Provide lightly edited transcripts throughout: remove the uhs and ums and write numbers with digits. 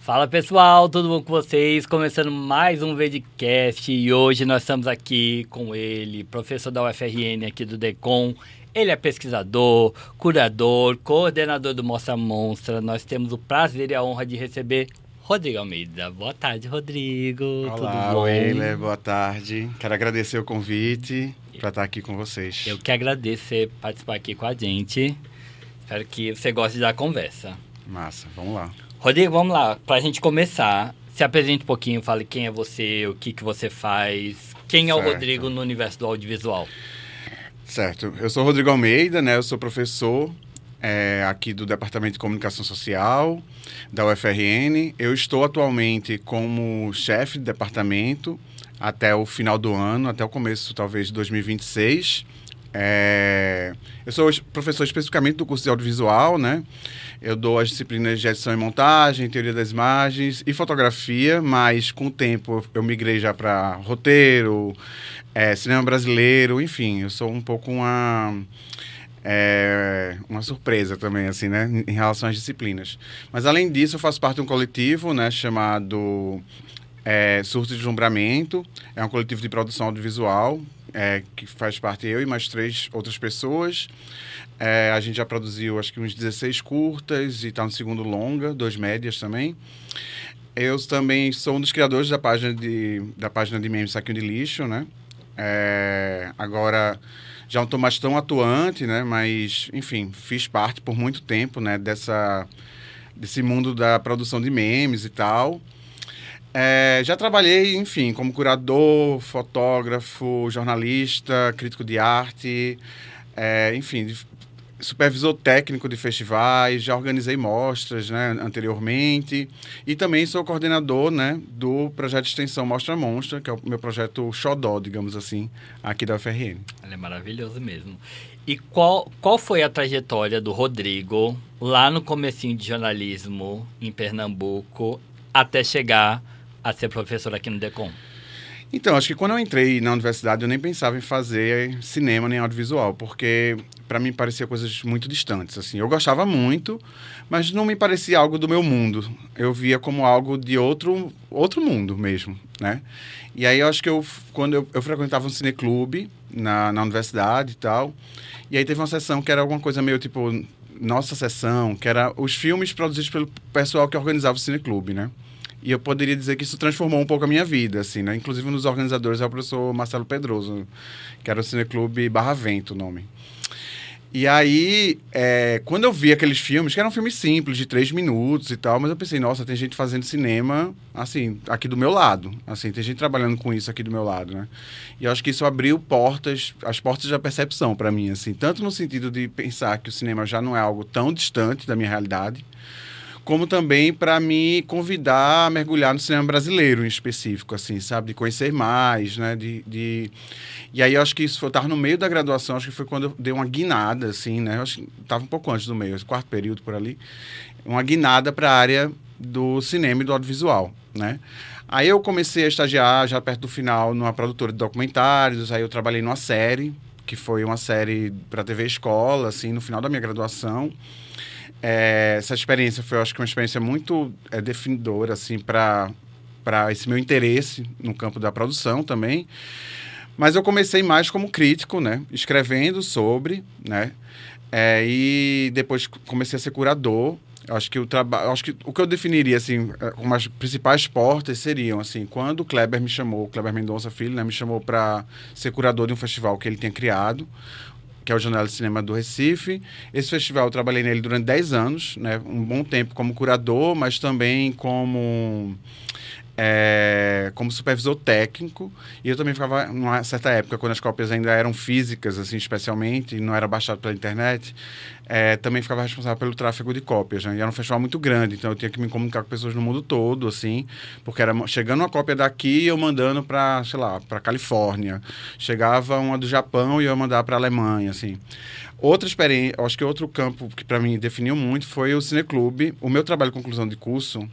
Fala pessoal, tudo bom com vocês? Começando mais um Vidcast e hoje nós estamos aqui com ele, professor da UFRN aqui do DECOM. Ele é pesquisador, curador, coordenador do Mostra Monstra. Nós temos o prazer e a honra de receber Rodrigo Almeida. Boa tarde, Rodrigo. Olá, tudo bom? Weiler, boa tarde. Quero agradecer o convite para estar aqui com vocês. Eu que agradeço você participar aqui com a gente. Espero que você goste da conversa. Massa, vamos lá. Rodrigo, vamos lá. Pra gente começar, se apresente um pouquinho, fale quem é você, o que você faz, quem é o Rodrigo no universo do audiovisual. Certo. Eu sou Rodrigo Almeida, né? Eu sou professor aqui do Departamento de Comunicação Social da UFRN. Eu estou atualmente como chefe de departamento até o final do ano, até o começo, talvez, de 2026. Eu sou professor especificamente do curso de audiovisual, né? Eu dou as disciplinas de edição e montagem, teoria das imagens e fotografia, mas com o tempo eu migrei já para roteiro, cinema brasileiro, enfim, eu sou um pouco uma surpresa também, assim, né, em relação às disciplinas. Mas além disso, eu faço parte de um coletivo, né, chamado Surto de Deslumbramento. É um coletivo de produção audiovisual, que faz parte eu e mais 3 outras pessoas. A gente já produziu acho que uns 16 curtas e está no segundo longa, 2 médias também. Eu também sou um dos criadores da página de memes Saquinho de Lixo, né? Agora já não estou mais tão atuante, né? Mas, enfim, fiz parte por muito tempo, né? Desse mundo da produção de memes e tal. Já trabalhei, enfim, como curador, fotógrafo, jornalista, crítico de arte, enfim, supervisor técnico de festivais, já organizei mostras, né, anteriormente, e também sou coordenador, né, do projeto de extensão Mostra Monstra, que é o meu projeto xodó, digamos assim, aqui da UFRN. Ele é maravilhoso mesmo. E qual foi a trajetória do Rodrigo lá no comecinho de jornalismo em Pernambuco até chegar a ser professor aqui no DECOM? Então, acho que quando eu entrei na universidade, eu nem pensava em fazer cinema nem audiovisual, porque para mim parecia coisas muito distantes, assim. Eu gostava muito, mas não me parecia algo do meu mundo. Eu via como algo de outro mundo mesmo, né? E aí eu acho que quando eu frequentava um cineclube na universidade e tal, e aí teve uma sessão que era alguma coisa meio tipo nossa sessão, que era os filmes produzidos pelo pessoal que organizava o cineclube, né? E eu poderia dizer que isso transformou um pouco a minha vida, assim, né? Inclusive, um dos organizadores é o professor Marcelo Pedroso, que era o Cineclube Barra Vento, o nome. E aí, quando eu vi aqueles filmes, que eram filmes simples, de 3 minutos e tal, mas eu pensei, nossa, tem gente fazendo cinema, assim, aqui do meu lado. Assim, tem gente trabalhando com isso aqui do meu lado, né? E eu acho que isso abriu as portas da percepção para mim, assim. Tanto no sentido de pensar que o cinema já não é algo tão distante da minha realidade, como também para me convidar a mergulhar no cinema brasileiro em específico, assim, sabe? De conhecer mais, né? E aí eu acho que isso estava no meio da graduação, acho que foi quando eu dei uma guinada, assim, né? Eu acho que estava um pouco antes do meio, 4º período por ali, uma guinada para a área do cinema e do audiovisual, né? Aí eu comecei a estagiar já perto do final numa produtora de documentários, aí eu trabalhei numa série, que foi uma série para TV Escola, assim, no final da minha graduação. Essa experiência foi, eu acho que uma experiência muito definidora, assim, para esse meu interesse no campo da produção também. Mas eu comecei mais como crítico, né? Escrevendo sobre, né? E depois comecei a ser curador. Acho que o que eu definiria, assim, como as principais portas seriam, assim, quando o Kleber Mendonça Filho, né, me chamou para ser curador de um festival que ele tinha criado, que é o Janela de Cinema do Recife. Esse festival eu trabalhei nele durante 10 anos, né? Um bom tempo como curador, mas também como supervisor técnico. E eu também ficava, numa certa época, quando as cópias ainda eram físicas, assim, especialmente, e não era baixado pela internet, também ficava responsável pelo tráfego de cópias, né? E era um festival muito grande, então eu tinha que me comunicar com pessoas no mundo todo, assim, porque era chegando uma cópia daqui e eu mandando para, sei lá, para Califórnia. Chegava uma do Japão e eu ia mandar para Alemanha, assim. Outra experiência, acho que outro campo que para mim definiu muito foi o Cineclube. O meu trabalho de conclusão de curso,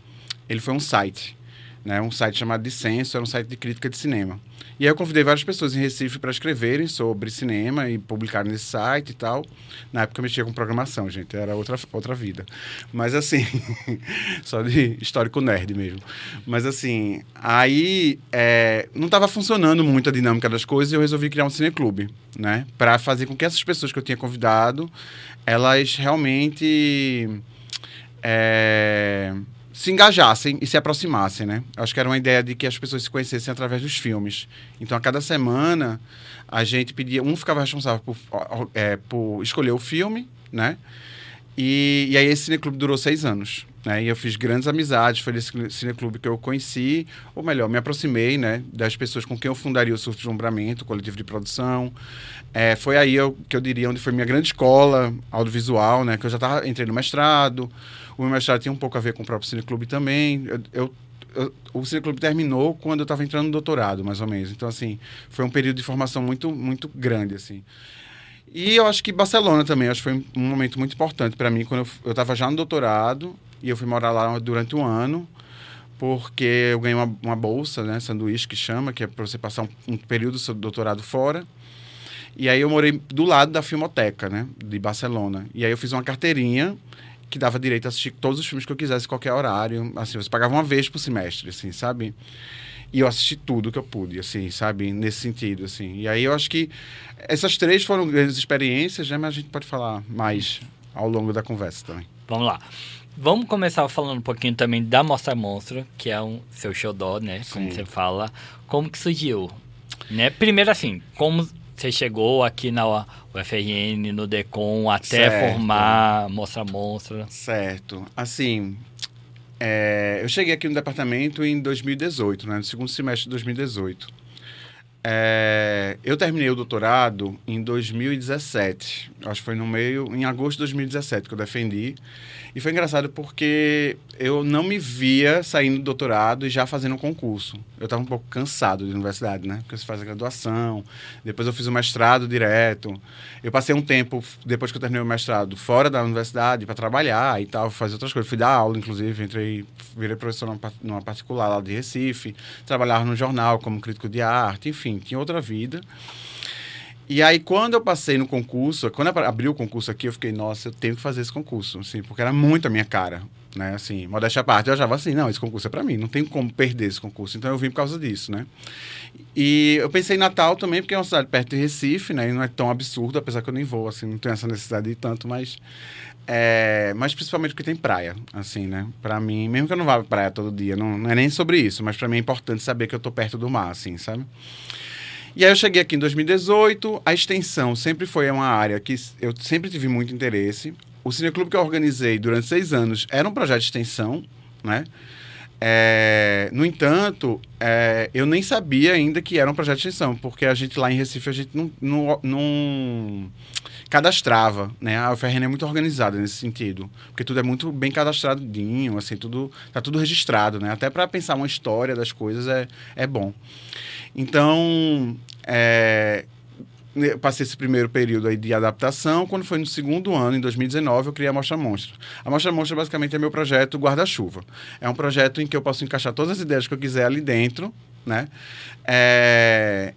ele foi um site, né? Um site chamado Dissenso, era um site de crítica de cinema. E aí eu convidei várias pessoas em Recife para escreverem sobre cinema e publicarem nesse site e tal. Na época eu mexia com programação, gente, era outra vida. Mas assim, só de histórico nerd mesmo. Mas assim, aí não estava funcionando muito a dinâmica das coisas e eu resolvi criar um cineclube, né? Para fazer com que essas pessoas que eu tinha convidado, elas realmente se engajassem e se aproximassem, né? Acho que era uma ideia de que as pessoas se conhecessem através dos filmes. Então, a cada semana, a gente pedia... Um ficava responsável por escolher o filme, né? E aí esse cineclube durou 6 anos, né? E eu fiz grandes amizades, foi desse cineclube que eu conheci, ou melhor, me aproximei, né? Das pessoas com quem eu fundaria o Surto de Deslumbramento, o coletivo de produção. Foi aí que eu diria onde foi minha grande escola audiovisual, né? Que eu já entrei no mestrado. O meu mestrado tinha um pouco a ver com o próprio cineclube também. O cineclube terminou quando eu estava entrando no doutorado, mais ou menos. Então, assim, foi um período de formação muito, muito grande, assim. E eu acho que Barcelona também, acho que foi um momento muito importante para mim, quando eu estava já no doutorado e eu fui morar lá durante um ano, porque eu ganhei uma bolsa, né, sanduíche que chama, que é para você passar um período do seu doutorado fora. E aí eu morei do lado da Filmoteca, né, de Barcelona. E aí eu fiz uma carteirinha que dava direito a assistir todos os filmes que eu quisesse, qualquer horário. Assim, você pagava uma vez por semestre, assim, sabe? E eu assisti tudo que eu pude, assim, sabe? Nesse sentido, assim. E aí eu acho que essas 3 foram grandes experiências, né? Mas a gente pode falar mais ao longo da conversa também. Vamos lá. Vamos começar falando um pouquinho também da Mostra Monstro, que é um seu xodó, né? Como você fala. Como que surgiu? Né? Primeiro, assim, como você chegou aqui na UFRN, no DECOM, até formar Mostra Monstro? Certo. Assim, eu cheguei aqui no departamento em 2018, né? No segundo semestre de 2018. Eu terminei o doutorado em 2017. Acho que foi em agosto de 2017 que eu defendi. E foi engraçado porque eu não me via saindo do doutorado e já fazendo um concurso. Eu estava um pouco cansado de universidade, né? Porque você faz a graduação, depois eu fiz o mestrado direto. Eu passei um tempo, depois que eu terminei o mestrado, fora da universidade para trabalhar e tal, fazer outras coisas. Fui dar aula, inclusive, virei professor numa particular lá de Recife, trabalhava no jornal como crítico de arte, enfim, tinha outra vida. E aí, quando eu passei no concurso, quando abriu o concurso aqui, eu fiquei, nossa, eu tenho que fazer esse concurso, assim, porque era muito a minha cara, né, assim, modéstia à parte, eu achava assim, não, esse concurso é pra mim, não tem como perder esse concurso, então eu vim por causa disso, né. E eu pensei em Natal também, porque é uma cidade perto de Recife, né, e não é tão absurdo, apesar que eu nem vou, assim, não tenho essa necessidade de ir tanto, mas principalmente porque tem praia, assim, né, pra mim, mesmo que eu não vá pra praia todo dia, não é nem sobre isso, mas pra mim é importante saber que eu tô perto do mar, assim, sabe. E aí eu cheguei aqui em 2018, a extensão sempre foi uma área que eu sempre tive muito interesse. O cineclube que eu organizei durante 6 anos era um projeto de extensão, né? No entanto, eu nem sabia ainda que era um projeto de extensão, porque a gente lá em Recife, a gente não cadastrava, né? A UFRN é muito organizada nesse sentido, porque tudo é muito bem cadastradinho, assim, tá tudo registrado, né? Até para pensar uma história das coisas é bom. Então, eu passei esse primeiro período aí de adaptação. Quando foi no segundo ano, em 2019, eu criei a Mostra Monstro. A Mostra Monstro, basicamente, é meu projeto guarda-chuva. É um projeto em que eu posso encaixar todas as ideias que eu quiser ali dentro, né?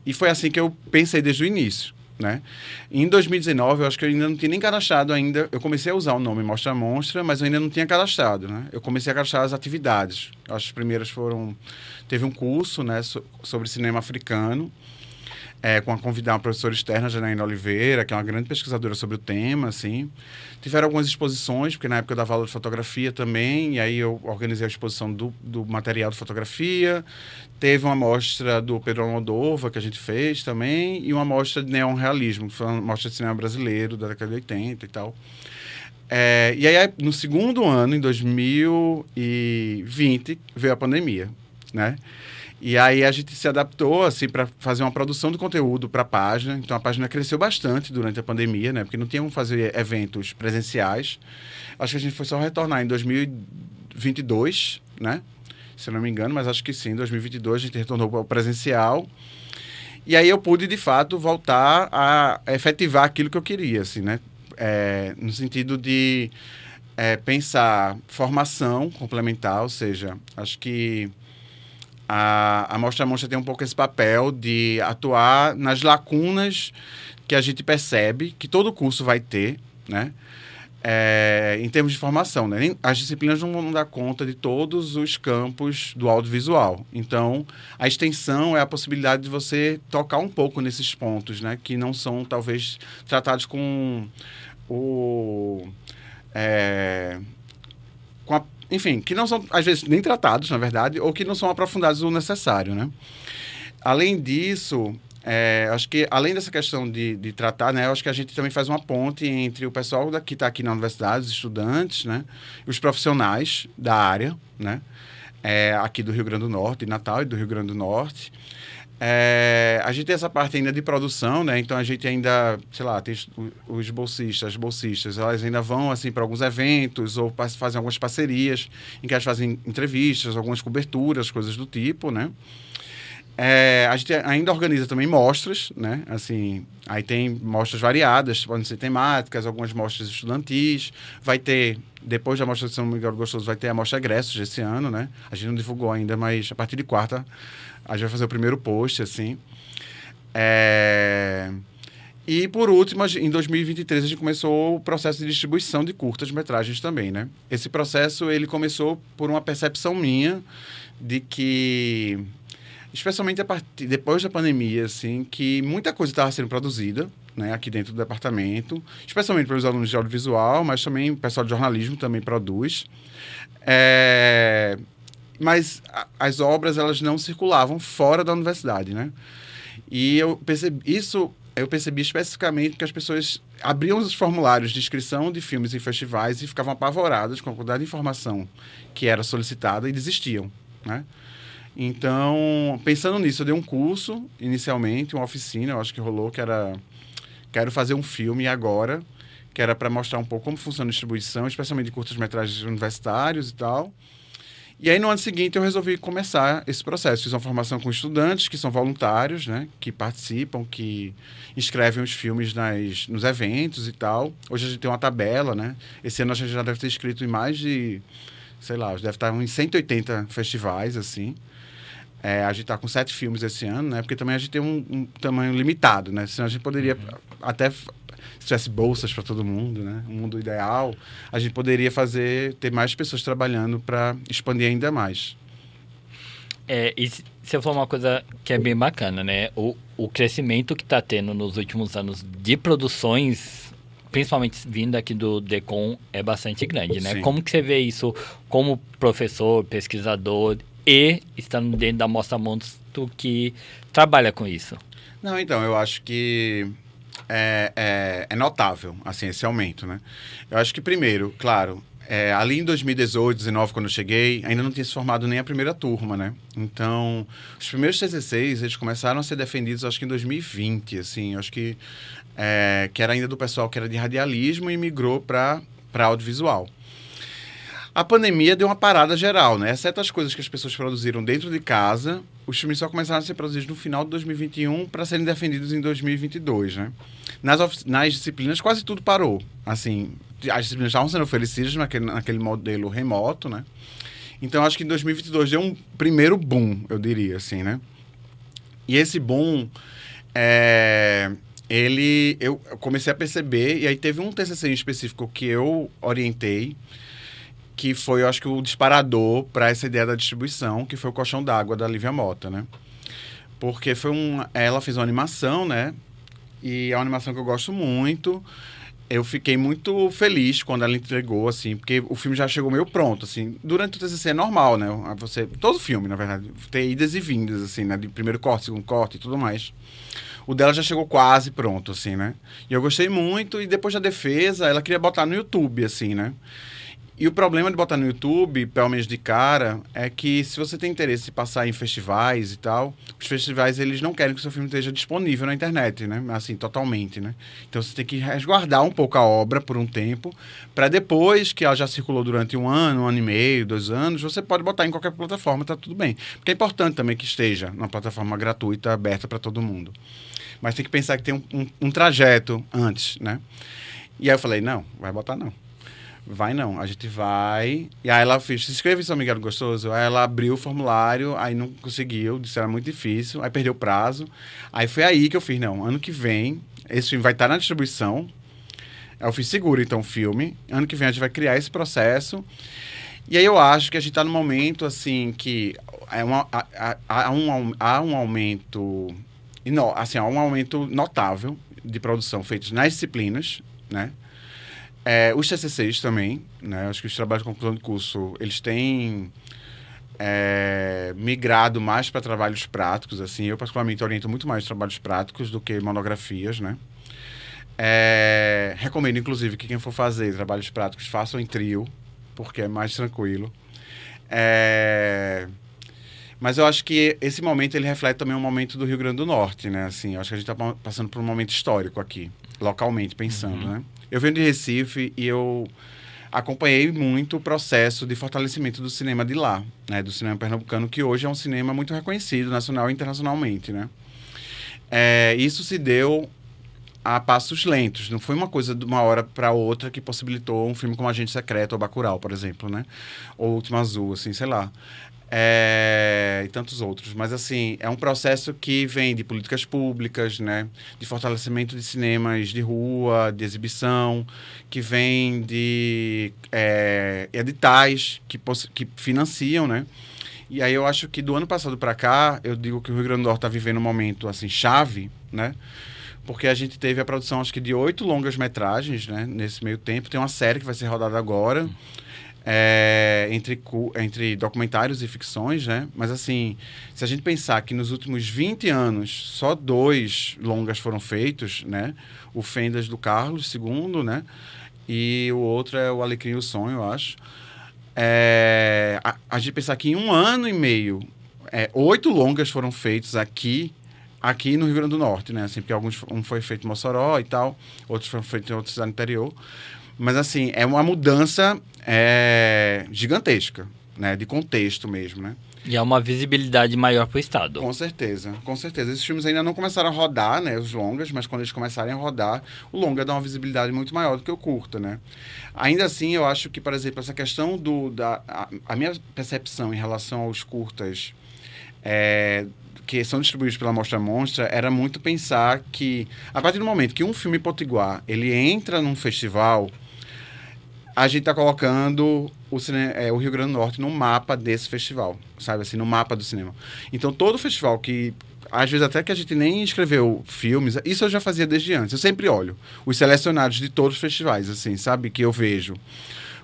E foi assim que eu pensei desde o início, né? Em 2019, eu acho que eu ainda não tinha nem cadastrado ainda. Eu comecei a usar o nome Mostra Monstra, mas eu ainda não tinha cadastrado, né? Eu comecei a cadastrar as atividades. Acho que as primeiras foram... Teve um curso, né, sobre cinema africano, com a convidar uma professora externa, Janaína Oliveira, que é uma grande pesquisadora sobre o tema, assim. Tiveram algumas exposições, porque na época eu dava aula de fotografia também, e aí eu organizei a exposição do material de fotografia. Teve uma mostra do Pedro Almodóvar, que a gente fez também, e uma mostra de neorrealismo, que foi uma mostra de cinema brasileiro da década de 80 e tal. E aí, no segundo ano, em 2020, veio a pandemia, né? E aí a gente se adaptou, assim, para fazer uma produção de conteúdo para a página. Então, a página cresceu bastante durante a pandemia, né? Porque não tinham como fazer eventos presenciais. Acho que a gente foi só retornar em 2022, né? Se eu não me engano, mas acho que sim, em 2022 a gente retornou para o presencial. E aí eu pude, de fato, voltar a efetivar aquilo que eu queria, assim, né? No sentido de pensar formação complementar, ou seja, acho que a Mostra tem um pouco esse papel de atuar nas lacunas que a gente percebe que todo curso vai ter, né? Em termos de formação, né? As disciplinas não vão dar conta de todos os campos do audiovisual. Então, a extensão é a possibilidade de você tocar um pouco nesses pontos, né? Que não são, talvez, tratados com enfim, que não são, às vezes, nem tratados, na verdade, ou que não são aprofundados o necessário, né? Além disso... acho que, além dessa questão de tratar, né, eu acho que a gente também faz uma ponte entre o pessoal que está aqui na universidade, os estudantes, né, e os profissionais da área, né, aqui do Rio Grande do Norte, de Natal e do Rio Grande do Norte. A gente tem essa parte ainda de produção, né, então a gente ainda, sei lá, tem os bolsistas, as bolsistas, elas ainda vão, assim, para alguns eventos ou fazem algumas parcerias em que elas fazem entrevistas, algumas coberturas, coisas do tipo, né. A gente ainda organiza também mostras, né? Assim, aí tem mostras variadas, podem ser temáticas, algumas mostras estudantis. Vai ter, depois da mostra de São Miguel do Gostoso, vai ter a mostra Egressos esse ano, né? A gente não divulgou ainda, mas a partir de quarta a gente vai fazer o primeiro post, assim. E, por último, em 2023, a gente começou o processo de distribuição de curtas-metragens também, né? Esse processo, ele começou por uma percepção minha de que... especialmente depois da pandemia, assim, que muita coisa estava sendo produzida, né, aqui dentro do departamento, especialmente pelos alunos de audiovisual, mas também o pessoal de jornalismo também produz. Mas as obras, elas não circulavam fora da universidade, né? E eu percebi especificamente que as pessoas abriam os formulários de inscrição de filmes em festivais e ficavam apavoradas com a quantidade de informação que era solicitada e desistiam, né? Então, pensando nisso, eu dei um curso, inicialmente, uma oficina, eu acho que rolou, que era Quero Fazer um Filme Agora, que era para mostrar um pouco como funciona a distribuição, especialmente de curtas-metragens universitários e tal. E aí, no ano seguinte, eu resolvi começar esse processo. Fiz uma formação com estudantes, que são voluntários, né, que participam, que inscrevem os filmes nos eventos e tal. Hoje a gente tem uma tabela, né? Esse ano a gente já deve ter inscrito em mais de, sei lá, deve estar em 180 festivais, assim. A gente está com 7 filmes esse ano, né? Porque também a gente tem um tamanho limitado, né? Senão a gente poderia até, se tivesse bolsas para todo mundo, né? Um mundo ideal, a gente poderia ter mais pessoas trabalhando para expandir ainda mais. E se for uma coisa que é bem bacana, né? O crescimento que está tendo nos últimos anos de produções, principalmente vindo aqui do DECOM, é bastante grande, né? Sim. Como que você vê isso como professor, pesquisador e estando dentro da Mostra Monstro que trabalha com isso? Não, então, eu acho que é notável, assim, esse aumento, né? Eu acho que, primeiro, claro, ali em 2018, 2019, quando eu cheguei, ainda não tinha se formado nem a primeira turma, né? Então, os primeiros TCCs, eles começaram a ser defendidos, acho que em 2020, assim, acho que era ainda do pessoal que era de radialismo e migrou para audiovisual. A pandemia deu uma parada geral, né? Exceto as coisas que as pessoas produziram dentro de casa, os filmes só começaram a ser produzidos no final de 2021 para serem defendidos em 2022, né? Nas disciplinas, quase tudo parou. Assim, as disciplinas estavam sendo oferecidas naquele modelo remoto, né? Então, acho que em 2022 deu um primeiro boom, eu diria, assim, né? E esse boom, eu comecei a perceber, e aí teve um TCC em específico que eu orientei, que foi, eu acho que, o disparador para essa ideia da distribuição, que foi o Colchão d'Água, da Lívia Mota, né? Porque ela fez uma animação, né? E é uma animação que eu gosto muito. Eu fiquei muito feliz quando ela entregou, assim, porque o filme já chegou meio pronto, assim. Durante o TCC é normal, né? Todo filme, na verdade, tem idas e vindas, assim, né? De primeiro corte, segundo corte e tudo mais. O dela já chegou quase pronto, assim, né? E eu gostei muito, e depois da defesa, ela queria botar no YouTube, assim, né? E o problema de botar no YouTube, pelo menos de cara, é que se você tem interesse em passar em festivais e tal, os festivais, eles não querem que o seu filme esteja disponível na internet, né? Assim, totalmente, né? Então, você tem que resguardar um pouco a obra por um tempo, para depois que ela já circulou durante 1 ano, 1 ano e meio, 2 anos, você pode botar em qualquer plataforma, tá tudo bem. Porque é importante também que esteja numa plataforma gratuita, aberta para todo mundo. Mas tem que pensar que tem um trajeto antes, né? E aí eu falei, não, vai botar não. Vai não, a gente vai. E aí ela fez, se inscreve em São Miguel do Gostoso. Aí ela abriu o formulário, aí não conseguiu, disse que era muito difícil, aí perdeu o prazo. Aí foi aí que eu fiz, não, ano que vem, esse filme vai estar na distribuição. Eu fiz seguro, então, o filme. Ano que vem a gente vai criar esse processo. E aí eu acho que a gente está num momento, assim, que há um aumento... Assim, há um aumento notável de produção feitos nas disciplinas, né? Os TCCs também, né? Acho que os trabalhos de conclusão de curso, eles têm migrado mais para trabalhos práticos, assim. Eu, particularmente, oriento muito mais trabalhos práticos do que monografias, né? Recomendo, inclusive, que quem for fazer trabalhos práticos, façam em trio, porque é mais tranquilo. Mas eu acho que esse momento, ele reflete também um momento do Rio Grande do Norte, né? Assim, eu acho que a gente está passando por um momento histórico aqui, localmente, pensando, né? Eu venho de Recife e eu acompanhei muito o processo de fortalecimento do cinema de lá, né? Do cinema pernambucano, que hoje é um cinema muito reconhecido, nacional e internacionalmente, né? Isso se deu a passos lentos. Não foi uma coisa de uma hora para outra que possibilitou um filme como Agente Secreto ou Bacurau, por exemplo, né? Ou Último Azul, assim, sei lá. E tantos outros. Mas, assim, é um processo que vem de políticas públicas, né? De fortalecimento de cinemas de rua, de exibição, que vem de editais que financiam, né? E aí eu acho que do ano passado para cá, eu digo que o Rio Grande do Norte está vivendo um momento, assim, chave, né? Porque a gente teve a produção, acho que, de 8 longas-metragens, né? Nesse meio tempo. Tem uma série que vai ser rodada agora, entre documentários e ficções, né? Mas, assim, se a gente pensar que nos últimos 20 anos, só 2 longas foram feitos, né? O Fendas do Carlos II, né? E o outro é o Alecrim e o Sonho, eu acho. A gente pensar que em 1 ano e meio, 8 longas foram feitos aqui no Rio Grande do Norte, né? Assim, porque um foi feito em Mossoró e tal, outros foram feitos em outra cidade interior. Mas, assim, é uma mudança gigantesca, né? De contexto mesmo, né? E é uma visibilidade maior para o Estado. Com certeza, com certeza. Esses filmes ainda não começaram a rodar, né? Os longas, mas quando eles começarem a rodar, o longa dá uma visibilidade muito maior do que o curta, né? Ainda assim, eu acho que, por exemplo, essa questão a minha percepção em relação aos curtas que são distribuídos pela Mostra Monstra era muito pensar que, a partir do momento que um filme potiguar, ele entra num festival, a gente está colocando o Rio Grande do Norte no mapa desse festival, sabe? Assim, no mapa do cinema. Então, todo festival que, às vezes até que a gente nem escreveu filmes, isso eu já fazia desde antes. Eu sempre olho os selecionados de todos os festivais, assim, sabe? Que eu vejo.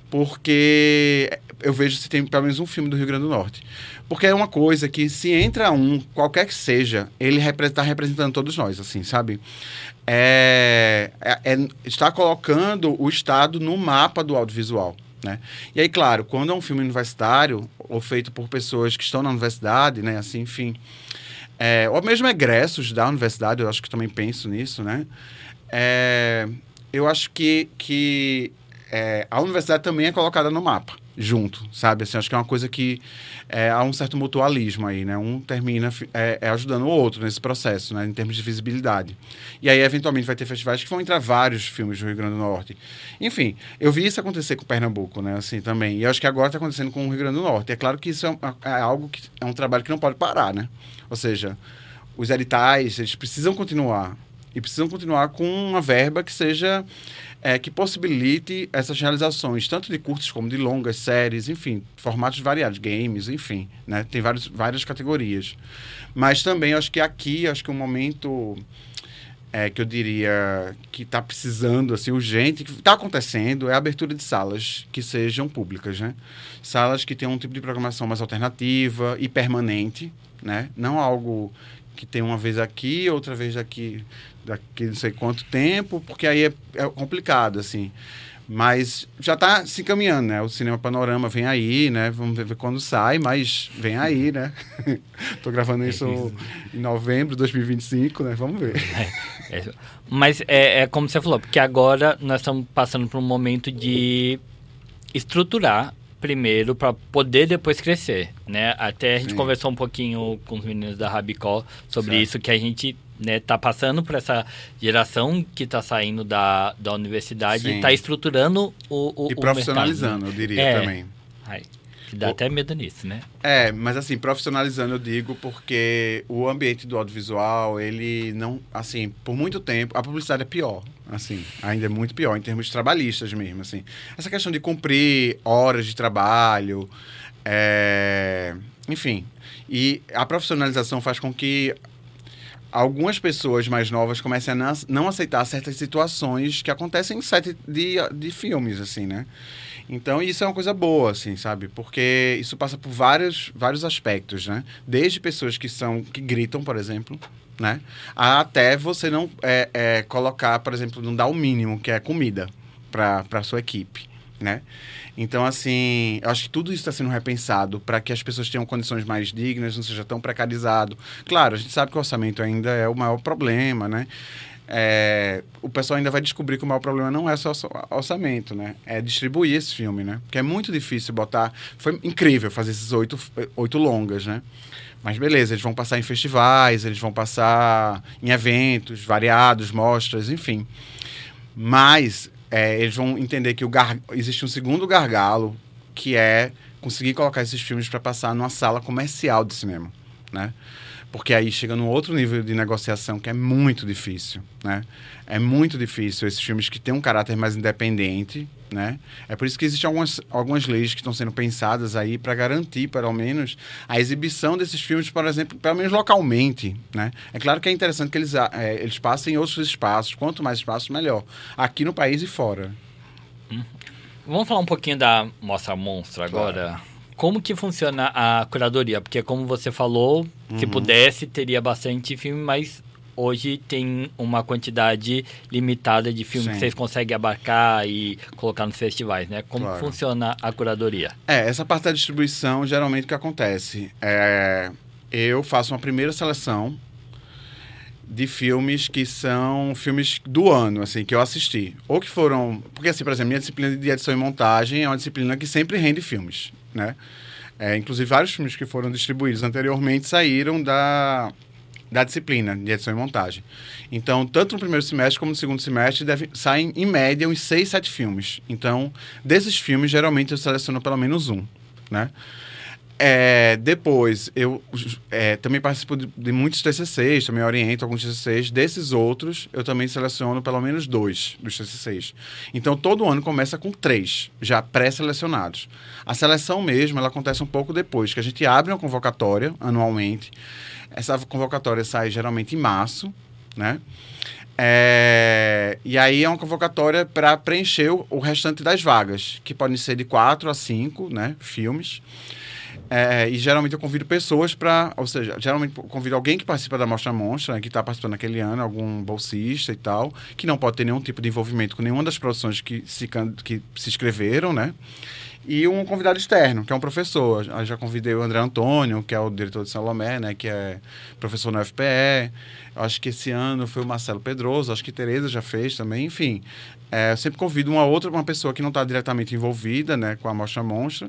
Porque eu vejo se tem pelo menos um filme do Rio Grande do Norte. Porque é uma coisa que, se entra qualquer que seja, ele está representando todos nós, assim, sabe? Está colocando o Estado no mapa do audiovisual, né? E aí, claro, quando é um filme universitário, ou feito por pessoas que estão na universidade, né? Assim, enfim. Ou mesmo egressos da universidade, eu acho que também penso nisso, né? Eu acho que a universidade também é colocada no mapa, junto, sabe? Assim, acho que é uma coisa que há um certo mutualismo aí, né? Um termina ajudando o outro nesse processo, né? Em termos de visibilidade. E aí, eventualmente, vai ter festivais que vão entrar vários filmes do Rio Grande do Norte. Enfim, eu vi isso acontecer com Pernambuco, né? Assim, também. E eu acho que agora está acontecendo com o Rio Grande do Norte. É claro que isso é algo que é um trabalho que não pode parar, né? Ou seja, os editais, eles precisam continuar. E precisam continuar com uma verba que seja... que possibilite essas realizações, tanto de curtas como de longas, séries, enfim, formatos variados, games, enfim, né? Tem várias categorias. Mas também, acho que um momento que eu diria que está precisando, assim, urgente, que está acontecendo, é a abertura de salas que sejam públicas, né? Salas que tenham um tipo de programação mais alternativa e permanente, né? Não algo que tem uma vez aqui, outra vez daqui não sei quanto tempo, porque aí é complicado, assim. Mas já está se encaminhando, né? O Cinema Panorama vem aí, né? Vamos ver quando sai, mas vem aí, né? Estou gravando isso em novembro de 2025, né? Vamos ver. Mas é como você falou, porque agora nós estamos passando por um momento de estruturar primeiro para poder depois crescer, né? Até a gente conversou um pouquinho com os meninos da Rabicó sobre isso, que a gente né? Tá passando por essa geração que tá saindo da universidade e tá estruturando o e profissionalizando, mercado, eu diria também. Ai, que dá até medo nisso, né? Mas assim, profissionalizando eu digo porque o ambiente do audiovisual, ele não, assim, por muito tempo, a publicidade é pior, assim, ainda é muito pior em termos trabalhistas mesmo, assim. Essa questão de cumprir horas de trabalho, enfim, e a profissionalização faz com que algumas pessoas mais novas comecem a não aceitar certas situações que acontecem em set de filmes, assim, né? Então, isso é uma coisa boa, assim, sabe? Porque isso passa por vários aspectos, né? Desde pessoas que gritam, por exemplo, né? Até você não colocar, por exemplo, não dar o mínimo, que é comida, para a sua equipe, né? Então, assim, eu acho que tudo isso está sendo repensado para que as pessoas tenham condições mais dignas, não seja tão precarizado. Claro, a gente sabe que o orçamento ainda é o maior problema, né? O pessoal ainda vai descobrir que o maior problema não é só orçamento, né? É distribuir esse filme, né? Porque é muito difícil botar... Foi incrível fazer esses 8 longas, né? Mas beleza, eles vão passar em festivais, eles vão passar em eventos variados, mostras, enfim. Mas eles vão entender que existe um segundo gargalo, que é conseguir colocar esses filmes para passar numa sala comercial de cinema, né? Porque aí chega num outro nível de negociação que é muito difícil, né? É muito difícil esses filmes que têm um caráter mais independente, né? É por isso que existem algumas leis que estão sendo pensadas aí para garantir, pelo menos, a exibição desses filmes, por exemplo, pelo menos localmente, né? É claro que é interessante que eles passem em outros espaços. Quanto mais espaços, melhor. Aqui no país e fora. Vamos falar um pouquinho da Mostra Monstro agora? Claro. Como que funciona a curadoria? Porque, como você falou, se pudesse, teria bastante filme, mas hoje tem uma quantidade limitada de filmes que vocês conseguem abarcar e colocar nos festivais, né? Como funciona a curadoria? Essa parte da distribuição, geralmente, o que acontece? Eu faço uma primeira seleção de filmes que são filmes do ano, assim, que eu assisti. Ou que foram... Porque, assim, por exemplo, minha disciplina de edição e montagem é uma disciplina que sempre rende filmes, né? Inclusive, vários filmes que foram distribuídos anteriormente saíram da disciplina de edição e montagem. Então, tanto no primeiro semestre como no segundo semestre, saem, em média, uns 6, 7 filmes. Então, desses filmes, geralmente, eu seleciono pelo menos um, né? Depois, eu também participo de muitos TCCs, também oriento alguns TCCs. Desses outros, eu também seleciono pelo menos 2 dos TCCs. Então, todo ano começa com 3, já pré-selecionados. A seleção mesmo, ela acontece um pouco depois, que a gente abre uma convocatória anualmente. Essa convocatória sai geralmente em março, né? E aí é uma convocatória para preencher o restante das vagas, que podem ser de 4 a 5, né, filmes. E geralmente eu convido pessoas ou seja, geralmente eu convido alguém que participa da Mostra Monstro, né, que está participando naquele ano, algum bolsista e tal, que não pode ter nenhum tipo de envolvimento com nenhuma das produções que se inscreveram, né? E um convidado externo, que é um professor. Eu já convidei o André Antônio, que é o diretor de Salomé, né, que é professor no FPE. Eu acho que esse ano foi o Marcelo Pedroso, acho que Tereza já fez também, enfim. Eu sempre convido uma pessoa que não está diretamente envolvida, né, com a Mostra Monstro,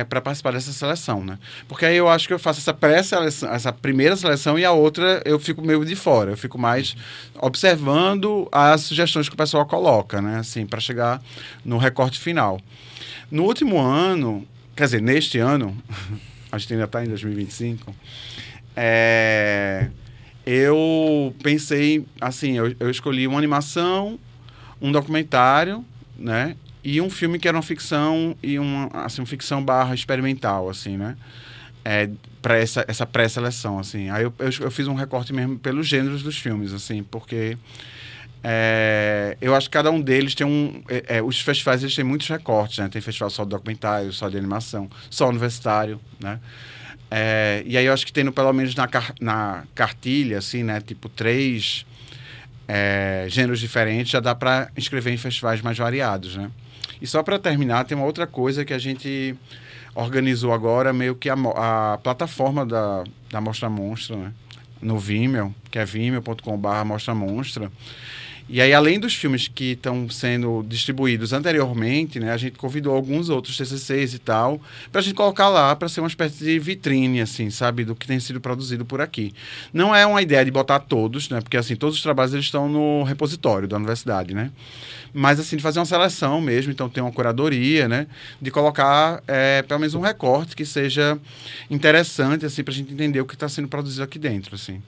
para participar dessa seleção, né? Porque aí eu acho que eu faço essa pré-seleção, essa primeira seleção, e a outra eu fico meio de fora. Eu fico mais observando as sugestões que o pessoal coloca, né? Assim, para chegar no recorte final. No último ano, quer dizer, neste ano, a gente ainda está em 2025, eu pensei, assim, eu escolhi uma animação, um documentário, né? E um filme que era uma ficção e uma ficção / experimental, assim, né? Para essa pré-seleção, assim. Aí eu fiz um recorte mesmo pelos gêneros dos filmes, assim, porque eu acho que cada um deles tem os festivais, eles têm muitos recortes, né? Tem festival só de documentário, só de animação, só universitário, né? E aí eu acho que tendo pelo menos na cartilha, assim, né? Tipo 3 gêneros diferentes, já dá para inscrever em festivais mais variados, né? E só para terminar, tem uma outra coisa que a gente organizou agora, meio que a plataforma da Mostra Monstro, né? No Vimeo, que é vimeo.com/Mostra Monstro. E aí, além dos filmes que estão sendo distribuídos anteriormente, né, a gente convidou alguns outros TCCs e tal, para a gente colocar lá, para ser uma espécie de vitrine, assim, sabe, do que tem sido produzido por aqui. Não é uma ideia de botar todos, né, porque assim, todos os trabalhos eles estão no repositório da universidade, né? Mas assim, de fazer uma seleção mesmo, então tem uma curadoria, né, de colocar pelo menos um recorte que seja interessante, assim, para a gente entender o que está sendo produzido aqui dentro, assim.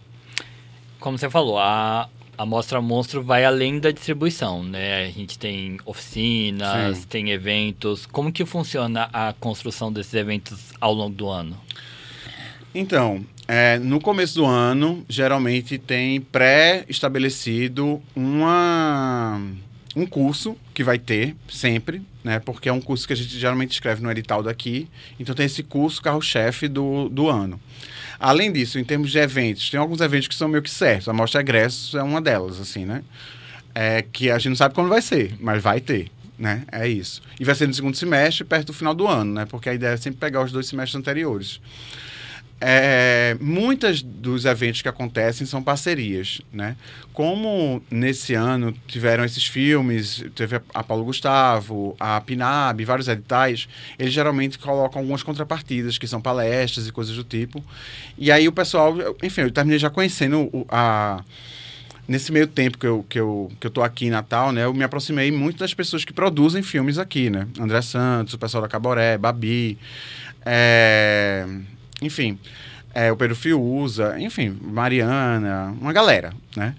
Como você falou, a Mostra Monstro vai além da distribuição, né? A gente tem oficinas, Sim. tem eventos. Como que funciona a construção desses eventos ao longo do ano? Então, no começo do ano, geralmente tem pré-estabelecido um curso que vai ter sempre, né? Porque é um curso que a gente geralmente escreve no edital daqui. Então tem esse curso carro-chefe do ano. Além disso, em termos de eventos, tem alguns eventos que são meio que certos. A Mostra Egressos é uma delas, assim, né? Que a gente não sabe quando vai ser, mas vai ter, né? É isso. E vai ser no segundo semestre, perto do final do ano, né? Porque a ideia é sempre pegar os 2 semestres anteriores. Muitas dos eventos que acontecem são parcerias, né? Como nesse ano tiveram esses filmes, teve a Paulo Gustavo, a Pinab, vários editais, eles geralmente colocam algumas contrapartidas, que são palestras e coisas do tipo. E aí o pessoal, enfim, eu terminei já conhecendo nesse meio tempo que eu tô aqui em Natal, né? Eu me aproximei muito das pessoas que produzem filmes aqui, né? André Santos, o pessoal da Caboré, Babi, enfim, o Pedro Fiuza, enfim, Mariana, uma galera, né?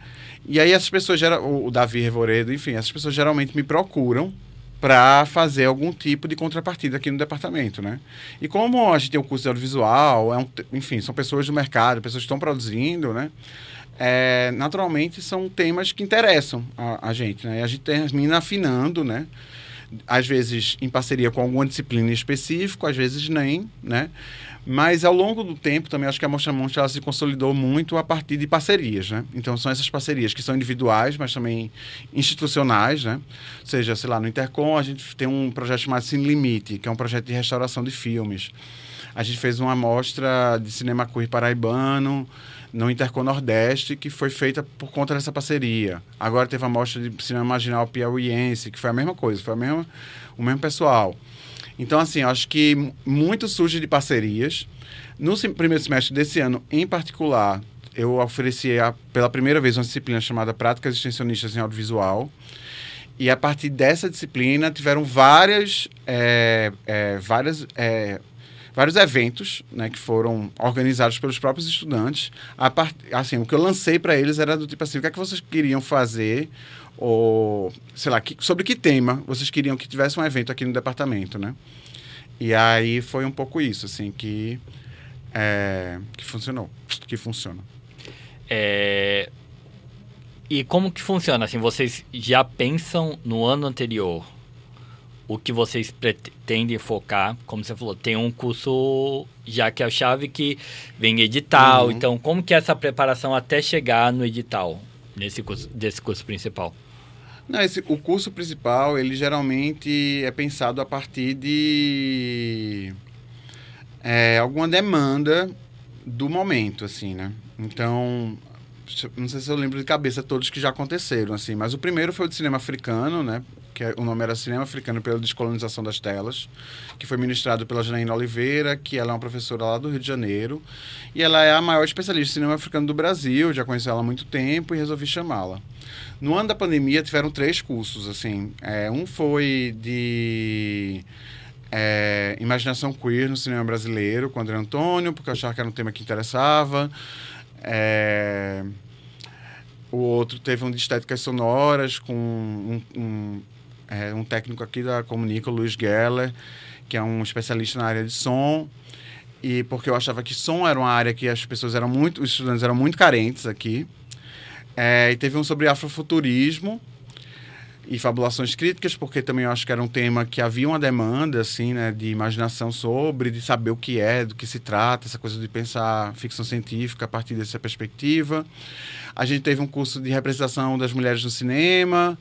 E aí essas pessoas, o Davi Revoredo, enfim, essas pessoas geralmente me procuram para fazer algum tipo de contrapartida aqui no departamento, né? E como a gente tem o curso de audiovisual, enfim, são pessoas do mercado, pessoas que estão produzindo, né? Naturalmente são temas que interessam a gente, né? E a gente termina afinando, né? Às vezes em parceria com alguma disciplina específica, às vezes nem, né? Mas ao longo do tempo também acho que a Mostra Monstro ela se consolidou muito a partir de parcerias, né? Então são essas parcerias que são individuais, mas também institucionais, né? Ou seja, sei lá, no Intercom a gente tem um projeto chamado Cine Limite, que é um projeto de restauração de filmes. A gente fez uma mostra de cinema queer paraibano no Intercom Nordeste, que foi feita por conta dessa parceria. Agora teve a mostra de cinema marginal piauiense, que foi a mesma coisa, foi o mesmo pessoal. Então, assim, eu acho que muito surge de parcerias. No primeiro semestre desse ano, em particular, eu ofereci pela primeira vez uma disciplina chamada Práticas Extensionistas em Audiovisual. E a partir dessa disciplina tiveram vários eventos, né, que foram organizados pelos próprios estudantes. Assim, o que eu lancei para eles era do tipo assim, o que é que vocês queriam fazer, ou sei lá, sobre que tema vocês queriam que tivesse um evento aqui no departamento, né? E aí foi um pouco isso, assim, que funcionou, que funciona. E como que funciona? Assim, vocês já pensam no ano anterior o que vocês pretendem focar? Como você falou, tem um curso já que é a chave que vem edital. Então, como que é essa preparação até chegar no edital desse curso principal? Não, o curso principal, ele geralmente é pensado a partir de alguma demanda do momento, assim, né? Então, não sei se eu lembro de cabeça todos que já aconteceram, assim, mas o primeiro foi o de cinema africano, né? O nome era Cinema Africano pela Descolonização das Telas, que foi ministrado pela Janaína Oliveira, que ela é uma professora lá do Rio de Janeiro, e ela é a maior especialista em cinema africano do Brasil, já conheci ela há muito tempo e resolvi chamá-la. No ano da pandemia tiveram 3 cursos, assim, um foi de imaginação queer no cinema brasileiro, com o André Antônio, porque eu achava que era um tema que interessava. O outro teve um de estéticas sonoras, com um técnico aqui da Comunica, o Luiz Geller, que é um especialista na área de som, e porque eu achava que som era uma área que os estudantes eram muito carentes aqui. E teve um sobre afrofuturismo e fabulações críticas, porque também eu acho que era um tema que havia uma demanda, assim, né, de imaginação sobre, de saber o que é, do que se trata, essa coisa de pensar ficção científica a partir dessa perspectiva. A gente teve um curso de representação das mulheres no cinema,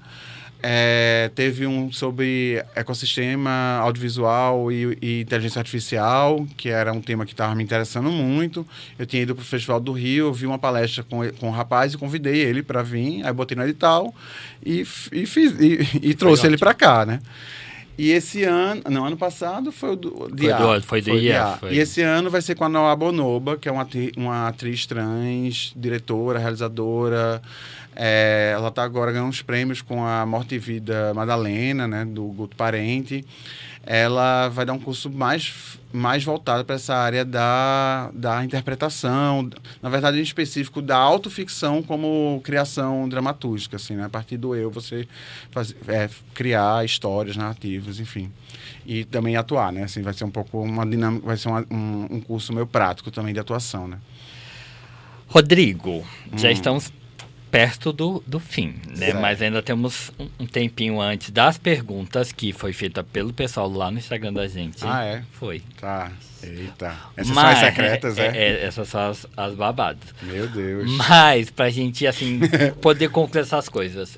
Teve um sobre ecossistema audiovisual e inteligência artificial, que era um tema que estava me interessando muito. Eu tinha ido para o Festival do Rio, eu vi uma palestra com o rapaz e convidei ele para vir. Aí botei no edital e trouxe ele para cá, né? E esse ano, não, ano passado foi o do IA. Foi do IA. E esse ano vai ser com a Noa Bonoba, que é uma atriz trans, diretora, realizadora. Ela está agora ganhando uns prêmios com a Morte e Vida Madalena, né, do Guto Parente. Ela vai dar um curso mais voltado para essa área da interpretação, na verdade, em específico, da autoficção como criação dramatúrgica, assim, né? A partir do eu, você criar histórias, narrativas, enfim. E também atuar, né? Assim, vai ser um pouco uma dinâmica, vai ser um curso meio prático também de atuação, né? Rodrigo, já estamos perto do fim, né? Certo. Mas ainda temos um tempinho antes das perguntas que foi feita pelo pessoal lá no Instagram da gente. Ah, é? Foi. Tá. Eita. Essas são as secretas, essas são as babadas. Meu Deus. Mas, pra gente, assim, poder concluir essas coisas,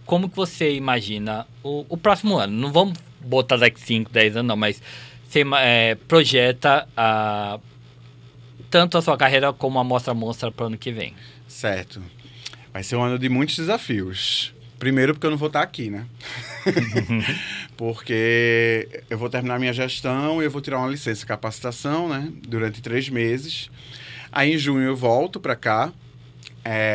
como que você imagina o próximo ano? Não vamos botar daqui 5, 10 anos, não, mas você projeta tanto a sua carreira como a Mostra Monstra para o ano que vem. Certo. Vai ser um ano de muitos desafios. Primeiro, porque eu não vou estar aqui, né? Porque eu vou terminar minha gestão e eu vou tirar uma licença de capacitação, né? Durante 3 meses. Aí, em junho, eu volto para cá.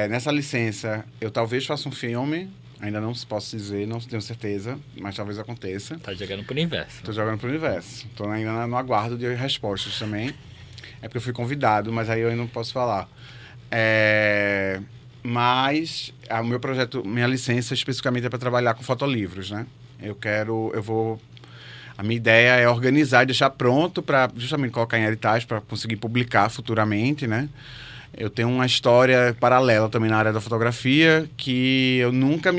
Nessa licença, eu talvez faça um filme. Ainda não posso dizer, não tenho certeza, mas talvez aconteça. Tá jogando pro universo. Tô jogando pro universo. Tô ainda no aguardo de respostas também. É porque eu fui convidado, mas aí eu ainda não posso falar. Mas o meu projeto, minha licença especificamente é para trabalhar com fotolivros, né? A minha ideia é organizar e deixar pronto para justamente colocar em editais para conseguir publicar futuramente, né? Eu tenho uma história paralela também na área da fotografia que eu nunca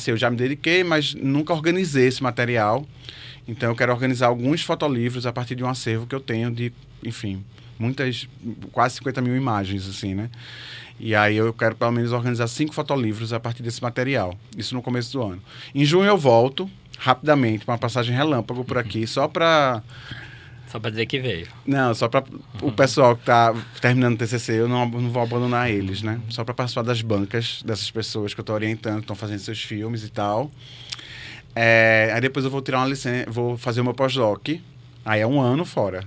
eu já me dediquei, mas nunca organizei esse material. Então eu quero organizar alguns fotolivros a partir de um acervo que eu tenho de, enfim, quase 50 mil imagens, assim, né? E aí eu quero pelo menos organizar 5 fotolivros a partir desse material. Isso no começo do ano. Em junho eu volto, rapidamente, uma passagem relâmpago por aqui, só para dizer que veio. Não, só para o pessoal que está terminando o TCC, eu não vou abandonar eles, né? Só para participar das bancas dessas pessoas que eu estou orientando, que estão fazendo seus filmes e tal. Aí depois eu vou tirar uma licença, vou fazer o meu pós-doc. Aí é 1 ano fora.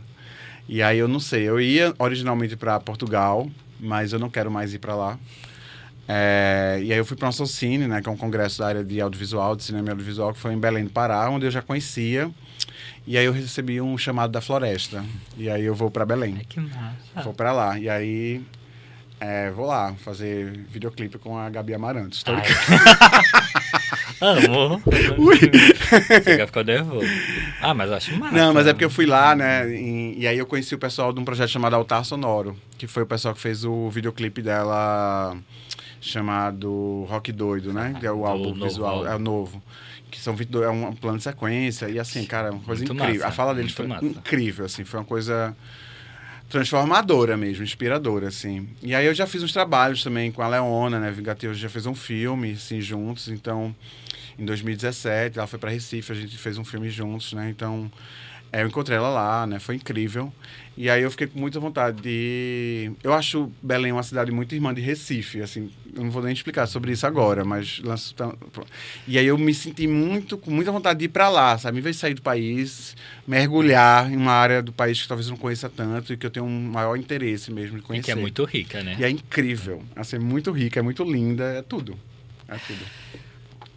E aí eu não sei, eu ia originalmente para Portugal, mas eu não quero mais ir para lá. E aí eu fui para uma Socine, né, que é um congresso da área de audiovisual, de cinema e audiovisual, que foi em Belém do Pará, onde eu já conhecia. E aí eu recebi um chamado da Floresta. E aí eu vou para Belém. Ai, que massa. Vou para lá. E aí vou lá fazer videoclipe com a Gabi Amarantos. Amor. Você ficou nervoso. Mas eu acho massa. Não, mas é porque eu fui lá, né? E aí eu conheci o pessoal de um projeto chamado Altar Sonoro, que foi o pessoal que fez o videoclipe dela chamado Rock Doido, né? Que é o álbum visual, é o novo. Que é um plano de sequência. E assim, cara, uma coisa incrível. Massa, a fala deles foi incrível, assim. Foi uma coisa transformadora mesmo, inspiradora, assim. E aí eu já fiz uns trabalhos também com a Leona, né? Vingateus já fez um filme, assim, juntos. Então, em 2017, ela foi para Recife, a gente fez um filme juntos, né? Então, eu encontrei ela lá, né? Foi incrível. E aí eu fiquei com muita vontade de... Eu acho Belém uma cidade muito irmã de Recife, assim. Eu não vou nem explicar sobre isso agora, mas... E aí eu me senti com muita vontade de ir para lá, sabe? Em vez de sair do país, mergulhar em uma área do país que talvez eu não conheça tanto e que eu tenho um maior interesse mesmo de conhecer. E que é muito rica, né? E é incrível. Assim, é muito rica, é muito linda, é tudo. É tudo.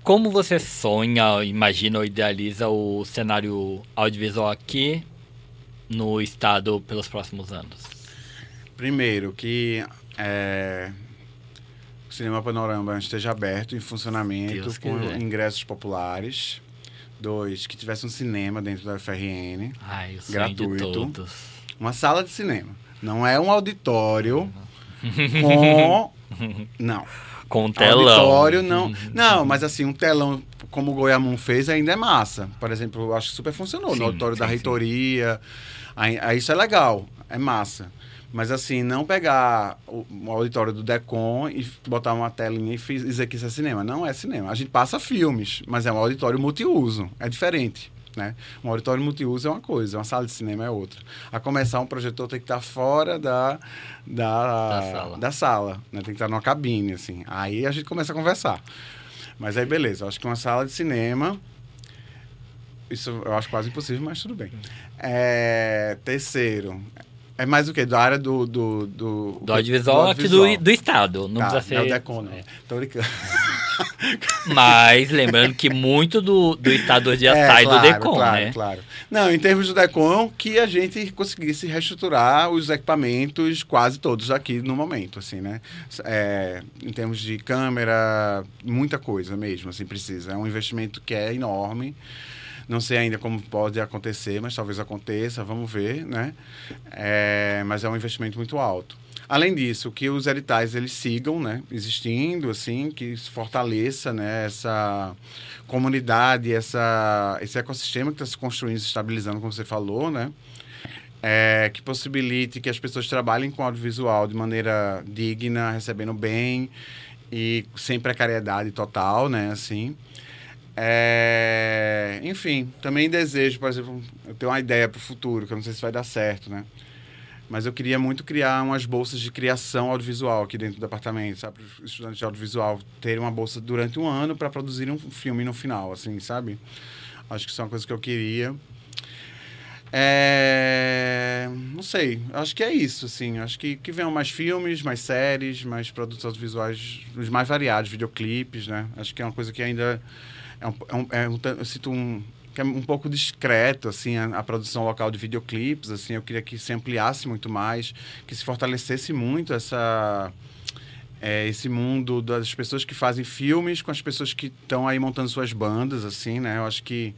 Como você sonha, imagina ou idealiza o cenário audiovisual aqui no estado pelos próximos anos? Primeiro, que o Cinema Panorama esteja aberto, em funcionamento, com ingressos populares. 2, que tivesse um cinema dentro da UFRN, gratuito. De todos. Uma sala de cinema. Não é um auditório com... Não. Com um telão. Auditório, não. Não, mas assim, um telão como o Goiamum fez ainda é massa. Por exemplo, eu acho que super funcionou. No auditório da reitoria. Aí isso é legal, é massa. Mas assim, não pegar o auditório do Decon e botar uma telinha e dizer que isso é cinema. Não é cinema. A gente passa filmes, mas é um auditório multiuso. É diferente, né? Um auditório multiuso é uma coisa, uma sala de cinema é outra. A começar, um projetor tem que estar fora da sala, né? Tem que estar numa cabine, assim. Aí a gente começa a conversar. Mas aí, beleza. Eu acho que uma sala de cinema... Isso eu acho quase impossível, mas tudo bem. Terceiro... É mais o quê? Da área do audiovisual aqui do estado. Não precisa ser... É o Decon, não. Tô brincando. Mas lembrando que muito do estado hoje já sai do Decon, né? Claro. Não, em termos do Decon, que a gente conseguisse reestruturar os equipamentos quase todos aqui no momento, assim, né? Em termos de câmera, muita coisa mesmo, assim, precisa. É um investimento que é enorme. Não sei ainda como pode acontecer, mas talvez aconteça, vamos ver, né? Mas é um investimento muito alto. Além disso, que os editais eles sigam, né, existindo, assim, que se fortaleça, né, essa comunidade, esse ecossistema que está se construindo, se estabilizando, como você falou, né? Que possibilite que as pessoas trabalhem com audiovisual de maneira digna, recebendo bem e sem precariedade total, né, assim. Enfim, também desejo, por exemplo, eu tenho uma ideia para o futuro, que eu não sei se vai dar certo, né? Mas eu queria muito criar umas bolsas de criação audiovisual aqui dentro do departamento, sabe? Para os estudantes de audiovisual terem uma bolsa durante um ano para produzir um filme no final, assim, sabe? Acho que isso é uma coisa que eu queria. Não sei, acho que é isso, assim. Acho que venham mais filmes, mais séries, mais produtos audiovisuais, os mais variados, videoclipes, né? Acho que é uma coisa que ainda... eu sinto que é um pouco discreto, assim, a produção local de videoclipes, assim, eu queria que se ampliasse muito mais, que se fortalecesse muito esse mundo das pessoas que fazem filmes com as pessoas que estão aí montando suas bandas, assim, né? Eu acho que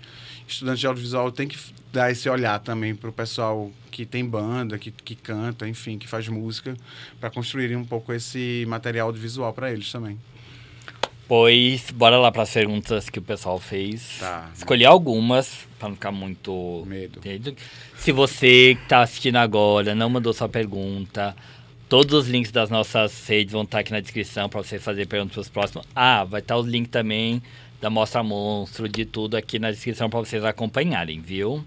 estudantes de audiovisual tem que dar esse olhar também para o pessoal que tem banda, que canta, enfim, que faz música, para construir um pouco esse material audiovisual para eles também. Pois, bora lá para as perguntas que o pessoal fez. Tá. Escolhi algumas, para não ficar muito... medo. Se você que está assistindo agora não mandou sua pergunta, todos os links das nossas redes vão estar aqui na descrição para você fazer perguntas para os próximos. Vai estar o link também da Mostra Monstro, de tudo aqui na descrição para vocês acompanharem, viu?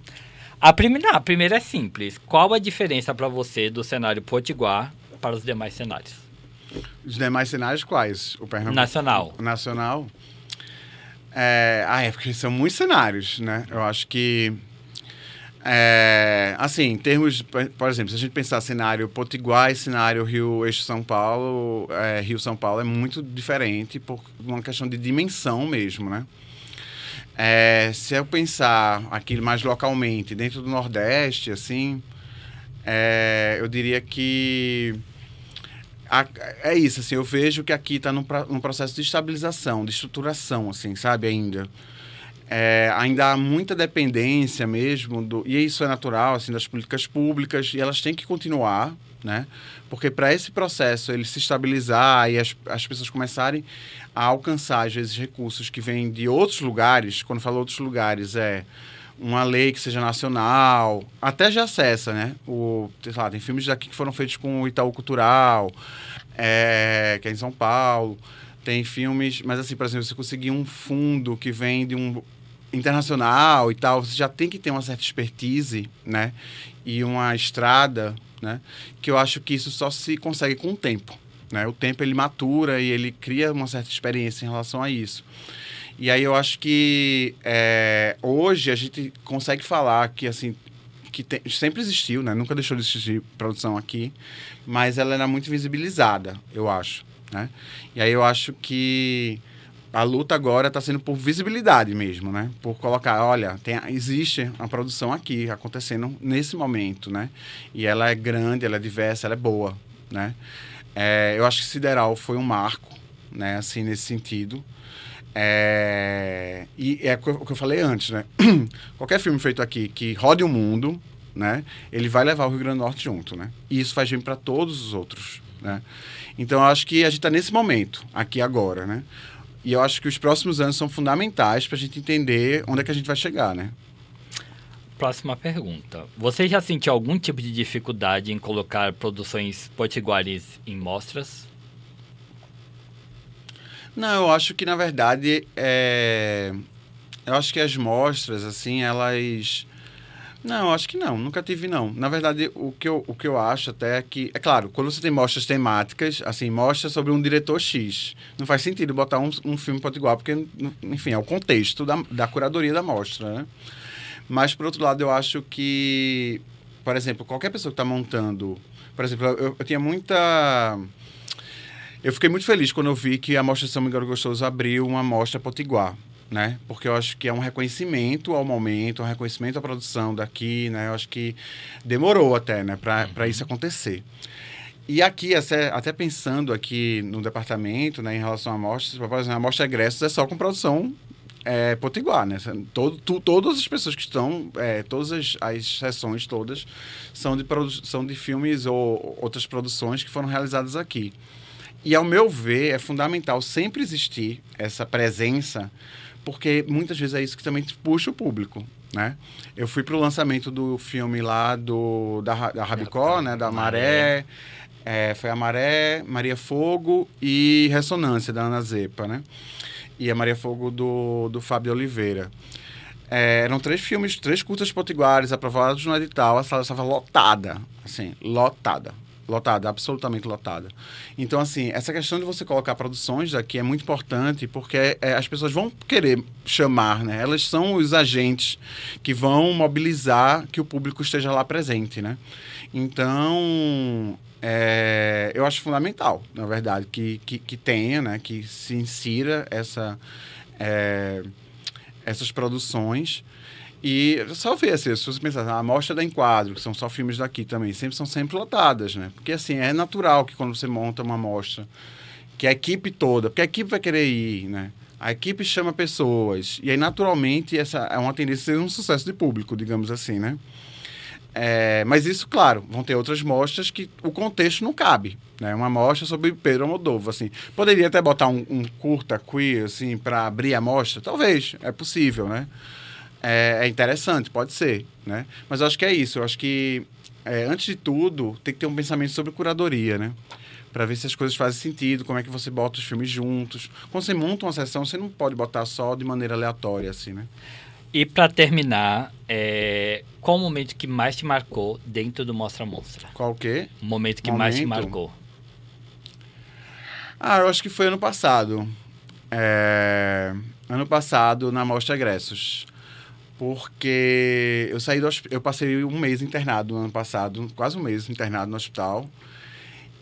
A primeira é simples. Qual a diferença para você do cenário potiguar para os demais cenários? Os demais cenários quais? O Pernambuco? Nacional. O nacional? Porque são muitos cenários, né? Eu acho que... assim, em termos... Por exemplo, se a gente pensar cenário potiguar e cenário Rio-Eixo-São Paulo, Rio-São Paulo é muito diferente por uma questão de dimensão mesmo, né? Se eu pensar aqui mais localmente, dentro do Nordeste, assim, eu diria que... É isso, assim, eu vejo que aqui está num processo de estabilização, de estruturação, assim, sabe, ainda. Ainda há muita dependência mesmo, e isso é natural, assim, das políticas públicas, e elas têm que continuar, né? Porque para esse processo ele se estabilizar e as pessoas começarem a alcançar, às vezes, recursos que vêm de outros lugares, quando eu falo outros lugares, uma lei que seja nacional, até já acessa, né? Tem filmes daqui que foram feitos com o Itaú Cultural, que é em São Paulo. Tem filmes, mas assim, por exemplo, você conseguir um fundo que vem de um internacional e tal, você já tem que ter uma certa expertise, né? E uma estrada, né? Que eu acho que isso só se consegue com o tempo, né? O tempo ele matura e ele cria uma certa experiência em relação a isso. E aí eu acho que hoje a gente consegue falar que, assim, sempre existiu, né? Nunca deixou de existir produção aqui, mas ela era muito visibilizada, eu acho, né? E aí eu acho que a luta agora está sendo por visibilidade mesmo, né? Por colocar, olha, existe uma produção aqui acontecendo nesse momento, né? E ela é grande, ela é diversa, ela é boa, né? Eu acho que Sideral foi um marco, né? Assim, nesse sentido. E é o que eu falei antes, né? Qualquer filme feito aqui que rode o mundo, né? Ele vai levar o Rio Grande do Norte junto, né? E isso faz bem para todos os outros, né? Então, eu acho que a gente está nesse momento, aqui agora, né? E eu acho que os próximos anos são fundamentais para a gente entender onde é que a gente vai chegar, né? Próxima pergunta. Você já sentiu algum tipo de dificuldade em colocar produções potiguares em mostras? Não, eu acho que, na verdade, eu acho que as mostras, assim, elas... Não, acho que não, nunca tive, não. Na verdade, o que eu acho até é que... É claro, quando você tem mostras temáticas, assim, mostra sobre um diretor X, não faz sentido botar um filme potiguar, porque, enfim, é o contexto da curadoria da mostra, né? Mas, por outro lado, eu acho que, por exemplo, qualquer pessoa que está montando... Por exemplo, eu tinha muita... Eu fiquei muito feliz quando eu vi que a Mostra São Miguel do Gostoso abriu uma mostra potiguar, né? Porque eu acho que é um reconhecimento ao momento, um reconhecimento à produção daqui, né? Eu acho que demorou até, né, para isso acontecer. E aqui, até pensando aqui no departamento, né, em relação à mostra, por exemplo, a Mostra Egressos é só com produção potiguar, né? Todas as pessoas que estão, todas as sessões todas são de filmes ou outras produções que foram realizadas aqui. E, ao meu ver, é fundamental sempre existir essa presença, porque muitas vezes é isso que também puxa o público, né? Eu fui para o lançamento do filme lá da Rabicó, né? Da Maré. Foi a Maré, Maria Fogo e Ressonância, da Ana Zepa, né? E a Maria Fogo do Fábio Oliveira. Eram 3 filmes, 3 curtas potiguares aprovados no edital. A sala estava lotada, assim, lotada, absolutamente lotada. Então, assim, essa questão de você colocar produções aqui é muito importante, porque as pessoas vão querer chamar, né? Elas são os agentes que vão mobilizar que o público esteja lá presente, né? Então, eu acho fundamental, na verdade, que tenha, né? Que se insira essas produções. E só ver, assim, se você pensar, a Mostra da Enquadro, que são só filmes daqui também, são sempre lotadas, né? Porque, assim, é natural que quando você monta uma mostra, que a equipe toda, porque a equipe vai querer ir, né? A equipe chama pessoas, e aí, naturalmente, essa é uma tendência a ser um sucesso de público, digamos assim, né? Mas isso, claro, vão ter outras mostras que o contexto não cabe, né? Uma mostra sobre Pedro Almodóvar, assim. Poderia até botar um curta queer, assim, para abrir a mostra? Talvez, é possível, né? É interessante, pode ser, né? Mas eu acho que é isso. Eu acho que, antes de tudo, tem que ter um pensamento sobre curadoria, né? Para ver se as coisas fazem sentido, como é que você bota os filmes juntos. Quando você monta uma sessão, você não pode botar só de maneira aleatória, assim, né? E para terminar, qual o momento que mais te marcou dentro do Mostra Monstra? Qual o quê? O momento que mais te marcou? Eu acho que foi ano passado. Ano passado, na Mostra Egressos. Porque eu passei um mês internado no ano passado, quase um mês internado no hospital.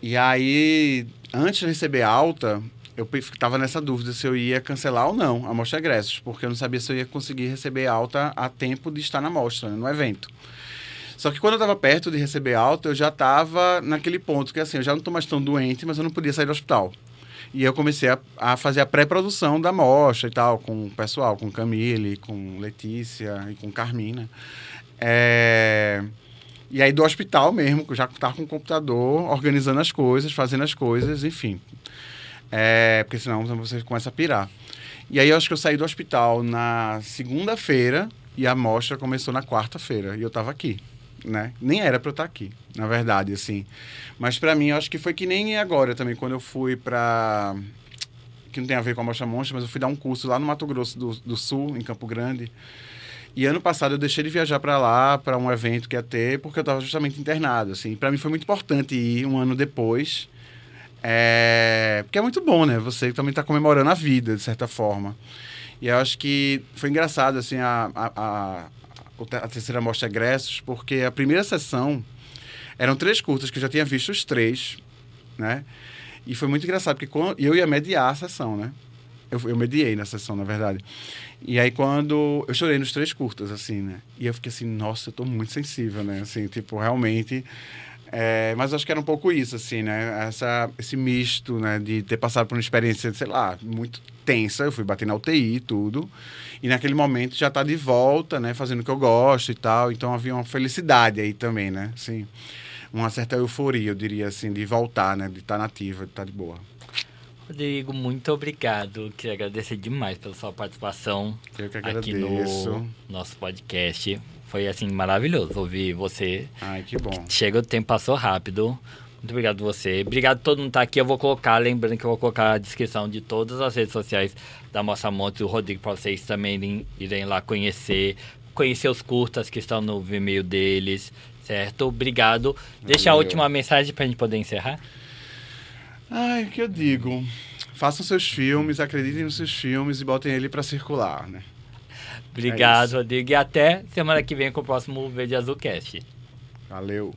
E aí, antes de receber alta, eu estava nessa dúvida se eu ia cancelar ou não a Mostra Egressos, porque eu não sabia se eu ia conseguir receber alta a tempo de estar na mostra, né, no evento. Só que quando eu estava perto de receber alta, eu já estava naquele ponto que, assim, eu já não estou mais tão doente, mas eu não podia sair do hospital. E eu comecei a fazer a pré-produção da mostra e tal, com o pessoal, com Camille, com Letícia e com Carmina. E aí do hospital mesmo, que eu já estava com o computador, organizando as coisas, fazendo as coisas, enfim. Porque senão você começa a pirar. E aí eu acho que eu saí do hospital na segunda-feira e a mostra começou na quarta-feira. E eu estava aqui, né? Nem era para eu estar aqui, na verdade, assim. Mas para mim, eu acho que foi que nem agora também, quando eu fui para... Que não tem a ver com a Mostra Monstra, mas eu fui dar um curso lá no Mato Grosso do Sul, em Campo Grande. E ano passado eu deixei de viajar para lá, para um evento que ia ter, porque eu estava justamente internado, assim. Para mim foi muito importante ir um ano depois. Porque é muito bom, né? Você também está comemorando a vida, de certa forma. E eu acho que foi engraçado, assim, a terceira Mostra Egressos, porque a primeira sessão eram 3 curtas, que eu já tinha visto os 3, né? E foi muito engraçado, porque eu ia mediar a sessão, né? Eu mediei na sessão, na verdade. E aí, quando... Eu chorei nos 3 curtas, assim, né? E eu fiquei assim, nossa, eu tô muito sensível, né? Assim, tipo, realmente... mas acho que era um pouco isso, assim, né? Esse misto, né? De ter passado por uma experiência, sei lá, muito tensa. Eu fui bater na UTI e tudo. E naquele momento já tá de volta, né? Fazendo o que eu gosto e tal. Então havia uma felicidade aí também, né? Assim, uma certa euforia, eu diria assim, de voltar, né? De estar nativa, de estar de boa. Rodrigo, muito obrigado. Queria agradecer demais pela sua participação Eu que aqui agradeço. no nosso podcast. Foi, assim, maravilhoso ouvir você. Ai, que bom. Chega, o tempo passou rápido. Muito obrigado a você. Obrigado a todo mundo que tá aqui. Eu vou colocar, lembrando que eu vou colocar a descrição de todas as redes sociais da Mostra Montes e o Rodrigo, para vocês também irem lá conhecer os curtas que estão no Vimeo deles, certo? Obrigado. Deixa a última mensagem pra gente poder encerrar. Ai, o que eu digo? Façam seus filmes, acreditem nos seus filmes e botem ele para circular, né? Obrigado, Rodrigo. E até semana que vem com o próximo Verde Azul Cast. Valeu.